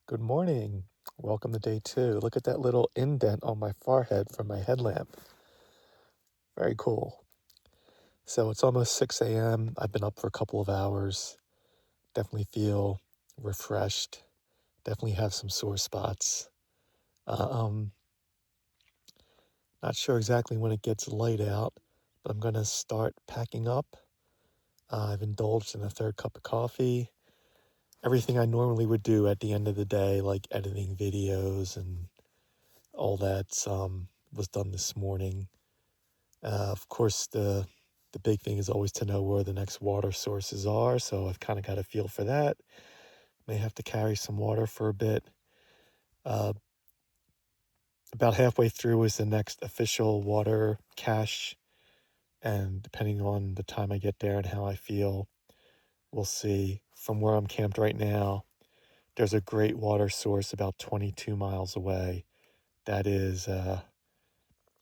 Good morning. Welcome to day 2. Look at that little indent on my forehead from my headlamp. Very cool. So it's almost 6 a.m. I've been up for a couple of hours. Definitely feel refreshed. Definitely have some sore spots. Uh, um, Not sure exactly when it gets light out, but I'm going to start packing up. I've indulged in a third cup of coffee. Everything I normally would do at the end of the day, like editing videos and all that, was done this morning. Of course, the big thing is always to know where the next water sources are, so I've kind of got a feel for that. May have to carry some water for a bit. Uh, about halfway through is the next official water cache, and depending on the time I get there and how I feel, we'll see. From where I'm camped right now, there's a great water source about 22 miles away. That is a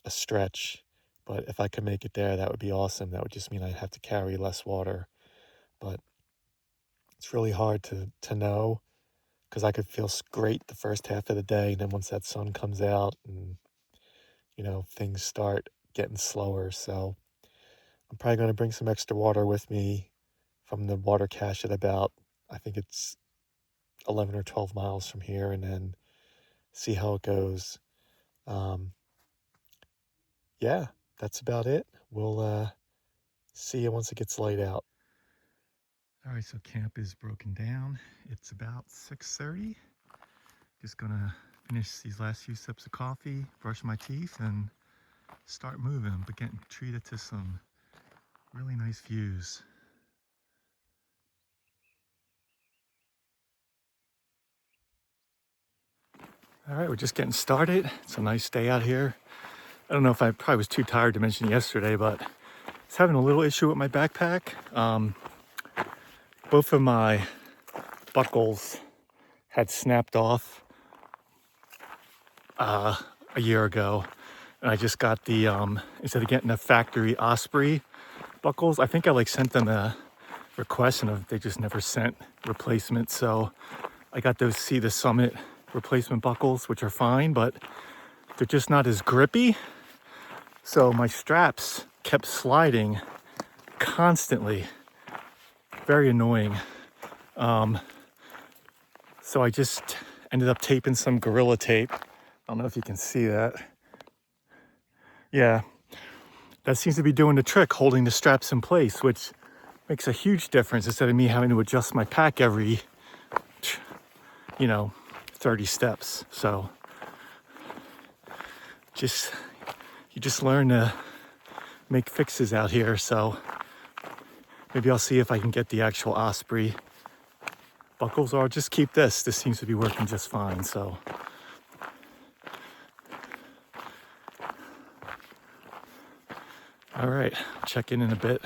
stretch, but if I could make it there, that would be awesome. That would just mean I'd have to carry less water, but it's really hard to know because I could feel great the first half of the day, and then once that sun comes out and things start getting slower. So I'm probably going to bring some extra water with me from the water cache at about, I think it's 11 or 12 miles from here, and then see how it goes. Yeah, that's about it. We'll see you once it gets light out. All right, so camp is broken down. It's about 6:30. Just gonna finish these last few sips of coffee, brush my teeth, and start moving, but getting treated to some really nice views. All right, we're just getting started. It's a nice day out here. I don't know if I probably was too tired to mention yesterday, but I was having a little issue with my backpack. Both of my buckles had snapped off a year ago, and I just got the, instead of getting the factory Osprey buckles, I think I sent them a request and they just never sent replacements. So I got those Sea the Summit replacement buckles, which are fine, but they're just not as grippy. So my straps kept sliding constantly. Very annoying. So I just ended up taping some Gorilla Tape. I don't know if you can see that. Yeah, that seems to be doing the trick, holding the straps in place, which makes a huge difference instead of me having to adjust my pack every 30 steps. So you just learn to make fixes out here. So maybe I'll see if I can get the actual Osprey buckles, or I'll just keep this. This seems to be working just fine. So all right, check in a bit.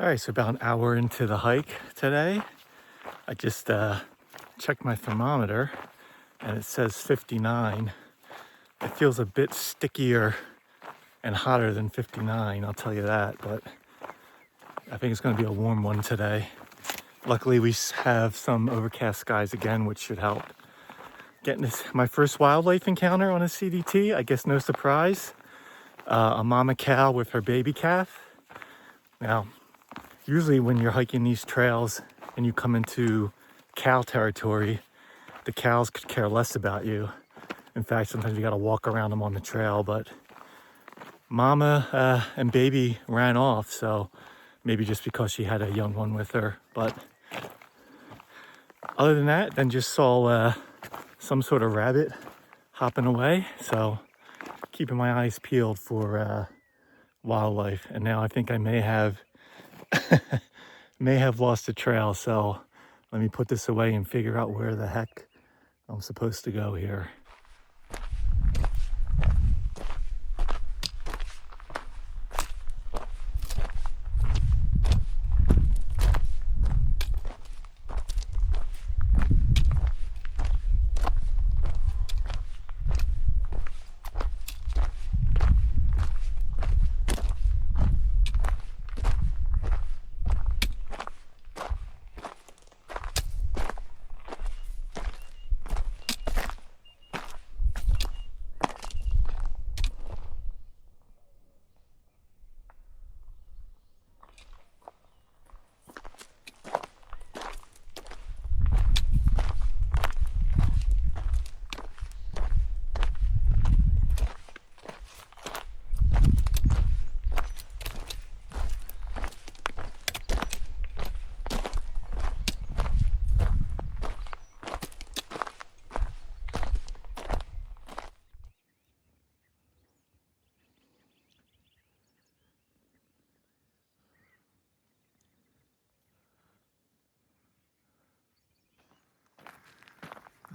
All right, so about an hour into the hike today, I just checked my thermometer and it says 59. It feels a bit stickier and hotter than 59, I'll tell you that, but I think it's gonna be a warm one today. Luckily, we have some overcast skies again, which should help. Getting this, my first wildlife encounter on a CDT, I guess no surprise. A mama cow with her baby calf. Now, usually when you're hiking these trails and you come into cow territory, the cows could care less about you. In fact, sometimes you gotta walk around them on the trail, but mama and baby ran off, so maybe just because she had a young one with her. But other than that, then just saw some sort of rabbit hopping away. So keeping my eyes peeled for wildlife. And now I think I may have lost the trail. So let me put this away and figure out where the heck I'm supposed to go here.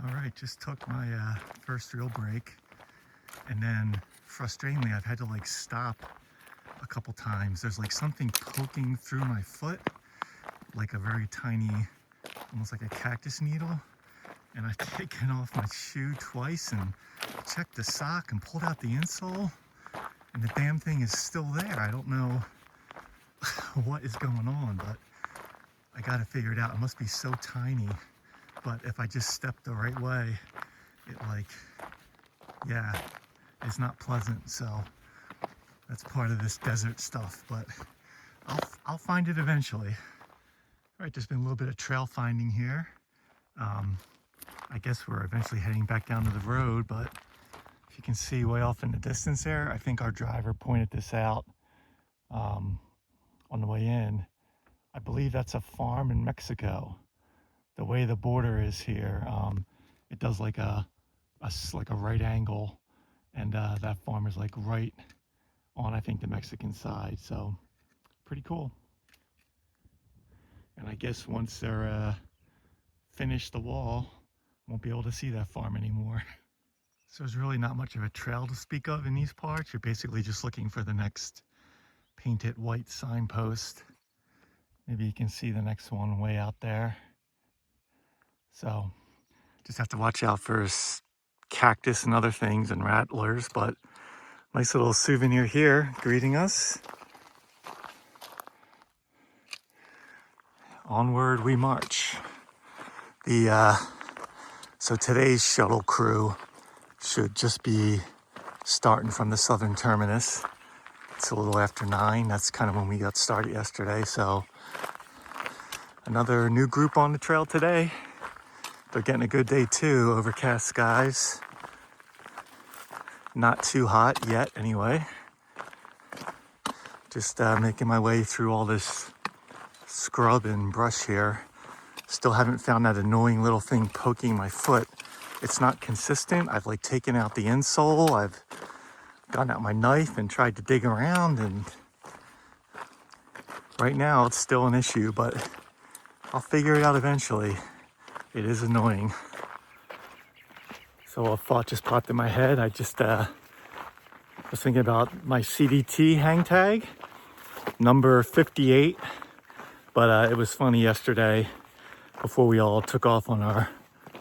All right, just took my first real break, and then frustratingly I've had to like stop a couple times. There's like something poking through my foot, like a very tiny, almost like a cactus needle, and I've taken off my shoe twice and checked the sock and pulled out the insole, and the damn thing is still there. I don't know what is going on, but I gotta figure it out. It must be so tiny. But if I just step the right way, it like, yeah, it's not pleasant. So that's part of this desert stuff, but I'll find it eventually. All right, there's been a little bit of trail finding here. I guess we're eventually heading back down to the road, but if you can see way off in the distance there, I think our driver pointed this out on the way in. I believe that's a farm in Mexico. The way the border is here, it does like a right angle, and that farm is like right on, I think, the Mexican side. So pretty cool. And I guess once they're finished the wall, won't be able to see that farm anymore. So there's really not much of a trail to speak of in these parts. You're basically just looking for the next painted white signpost. Maybe you can see the next one way out there. So just have to watch out for cactus and other things and rattlers, but nice little souvenir here greeting us. Onward we march. So today's shuttle crew should just be starting from the southern terminus. It's a little after 9. That's kind of when we got started yesterday. So another new group on the trail today. They're getting a good day too, overcast skies. Not too hot yet anyway. Just making my way through all this scrub and brush here. Still haven't found that annoying little thing poking my foot. It's not consistent. I've like taken out the insole. I've gotten out my knife and tried to dig around, and right now it's still an issue, but I'll figure it out eventually. It is annoying. So a thought just popped in my head. I just was thinking about my CDT hang tag, number 58 But it was funny yesterday before we all took off on our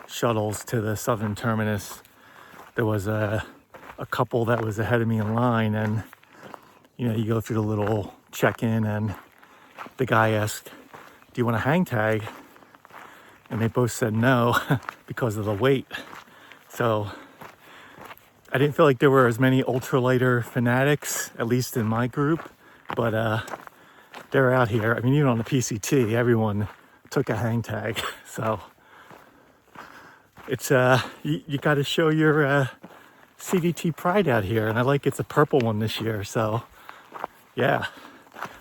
shuttles to the southern terminus. There was a couple that was ahead of me in line, and you know, you go through the little check-in and the guy asked, do you want a hang tag? And they both said no because of the weight. So I didn't feel like there were as many ultralighter fanatics, at least in my group, but they're out here. I mean, even on the PCT, everyone took a hang tag. So it's, you got to show your CDT pride out here. And I like it's a purple one this year. So yeah,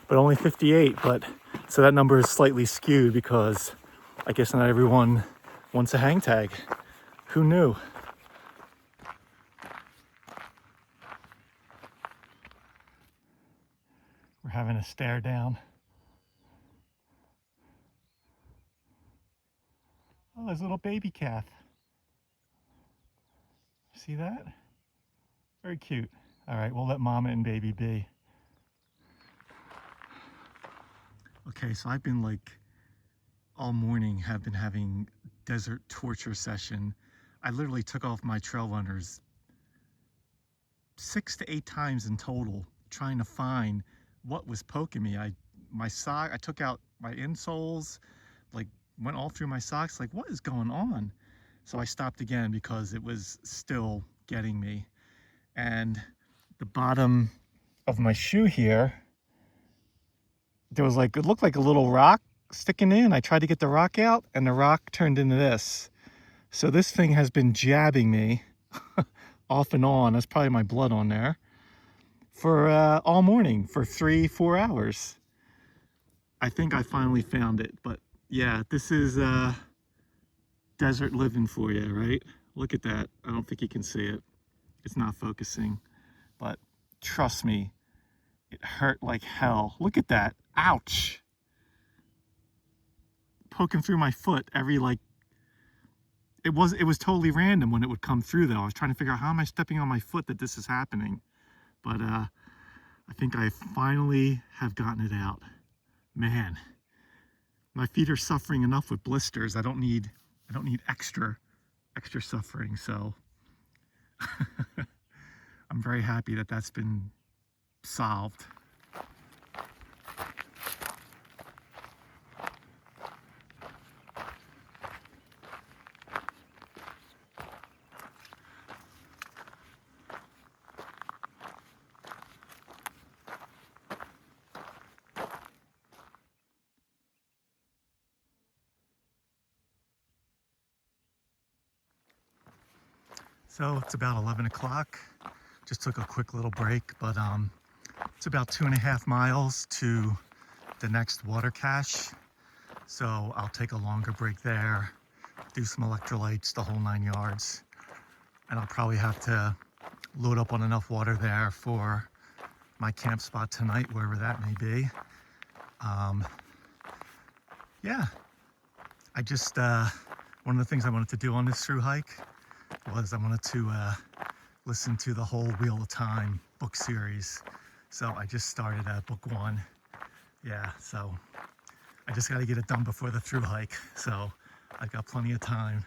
but only 58. But so that number is slightly skewed because I guess not everyone wants a hang tag. Who knew? We're having a stare down. Oh, there's a little baby calf. See that? Very cute. All right, we'll let mama and baby be. Okay, so I've been like all morning have been having desert torture session. I literally took off my trail runners 6 to 8 times in total, trying to find what was poking me. I took out my insoles, like went all through my socks, like what is going on? So I stopped again because it was still getting me. And the bottom of my shoe here, there was like, it looked like a little rock sticking in. I tried to get the rock out and the rock turned into this. So this thing has been jabbing me off and on. That's probably my blood on there for all morning for 3-4 hours. I think I finally found it, but yeah, this is desert living for you, right? Look at that. I don't think you can see it. It's not focusing, but trust me, it hurt like hell. Look at that. Ouch. Poking through my foot every like, it was totally random when it would come through though. I was trying to figure out how am I stepping on my foot that this is happening. But I think I finally have gotten it out. Man, my feet are suffering enough with blisters. I don't need extra suffering. So I'm very happy that that's been solved. So it's about 11 o'clock. Just took a quick little break, but it's about 2.5 miles to the next water cache. So I'll take a longer break there, do some electrolytes, the whole 9 yards. And I'll probably have to load up on enough water there for my camp spot tonight, wherever that may be. Yeah, I just, one of the things I wanted to do on this through hike was I wanted to listen to the whole Wheel of Time book series. So I just started at book 1. Yeah, so I just got to get it done before the through hike. So I've got plenty of time.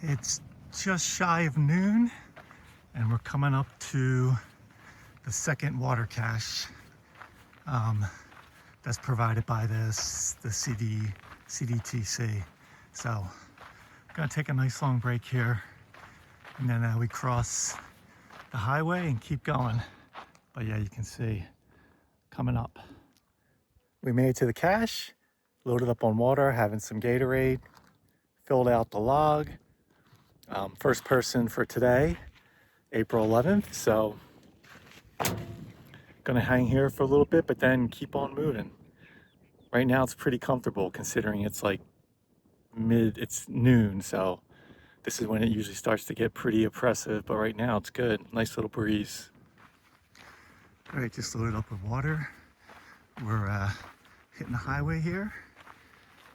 It's just shy of noon, and we're coming up to the second water cache that's provided by the CDTC. So I'm gonna take a nice long break here, and then we cross the highway and keep going. But yeah, you can see coming up. We made it to the cache, loaded up on water, having some Gatorade, filled out the log. First person for today, April 11th. So gonna hang here for a little bit, but then keep on moving. Right now it's pretty comfortable considering it's like it's noon, so this is when it usually starts to get pretty oppressive, but right now it's good. Nice little breeze. All right, just loaded up with water. We're hitting the highway here,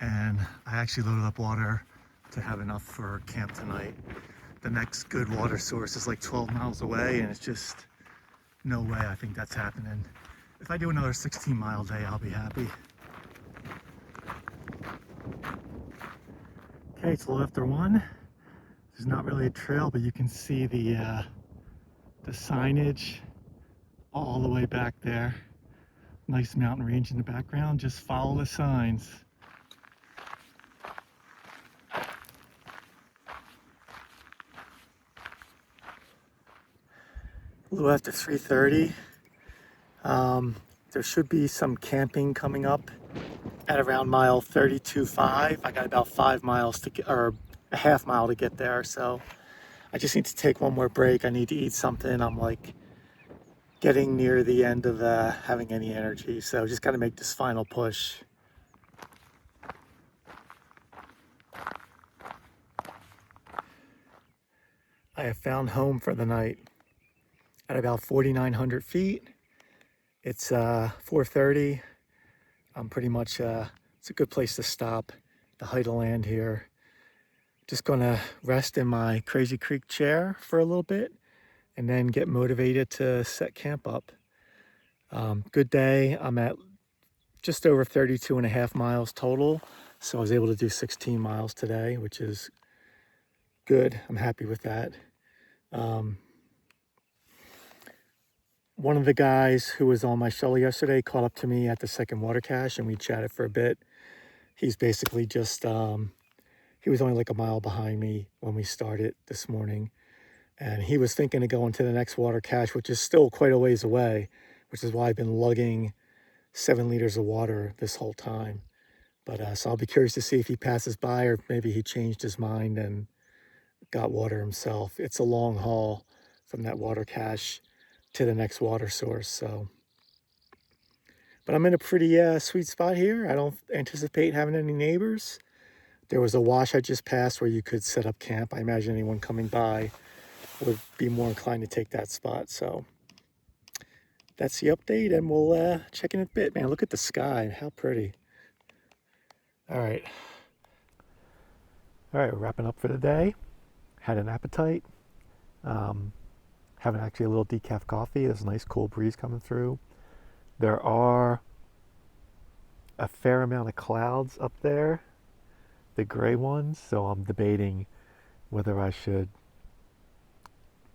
and I actually loaded up water to have enough for camp tonight. The next good water source is like 12 miles away, and it's just no way I think that's happening. If I do another 16-mile day, I'll be happy. Okay, it's a little after 1. There's not really a trail, but you can see the signage all the way back there. Nice mountain range in the background. Just follow the signs. A little after 3:30. There should be some camping coming up at around mile 32.5. I got about 5 miles to get, or a half mile to get there. So I just need to take one more break. I need to eat something. I'm like getting near the end of having any energy. So just got to make this final push. I have found home for the night at about 4,900 feet. It's 4:30. I'm pretty much, it's a good place to stop, the height of land here. Just gonna rest in my Crazy Creek chair for a little bit and then get motivated to set camp up. Good day. I'm at just over 32.5 miles total. So I was able to do 16 miles today, which is good. I'm happy with that. One of the guys who was on my shuttle yesterday caught up to me at the second water cache, and we chatted for a bit. He's basically just, he was only like a mile behind me when we started this morning. And he was thinking of going to the next water cache, which is still quite a ways away, which is why I've been lugging 7 liters of water this whole time. But so I'll be curious to see if he passes by, or maybe he changed his mind and got water himself. It's a long haul from that water cache to the next water source. So, but I'm in a pretty sweet spot here. I don't anticipate having any neighbors. There was a wash I just passed where you could set up camp. I imagine anyone coming by would be more inclined to take that spot. So that's the update, and we'll check in a bit. Man, look at the sky. How pretty. All right, we're wrapping up for the day. Had an appetite. Having actually a little decaf coffee. There's a nice cool breeze coming through. There are a fair amount of clouds up there, the gray ones, so I'm debating whether I should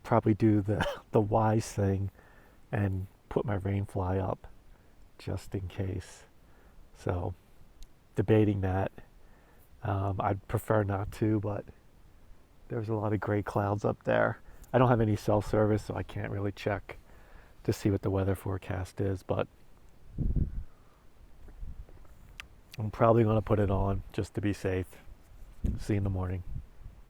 probably do the wise thing and put my rain fly up just in case. So debating that. I'd prefer not to, but there's a lot of gray clouds up there. I don't have any cell service, so I can't really check to see what the weather forecast is, but I'm probably going to put it on just to be safe. See you in the morning.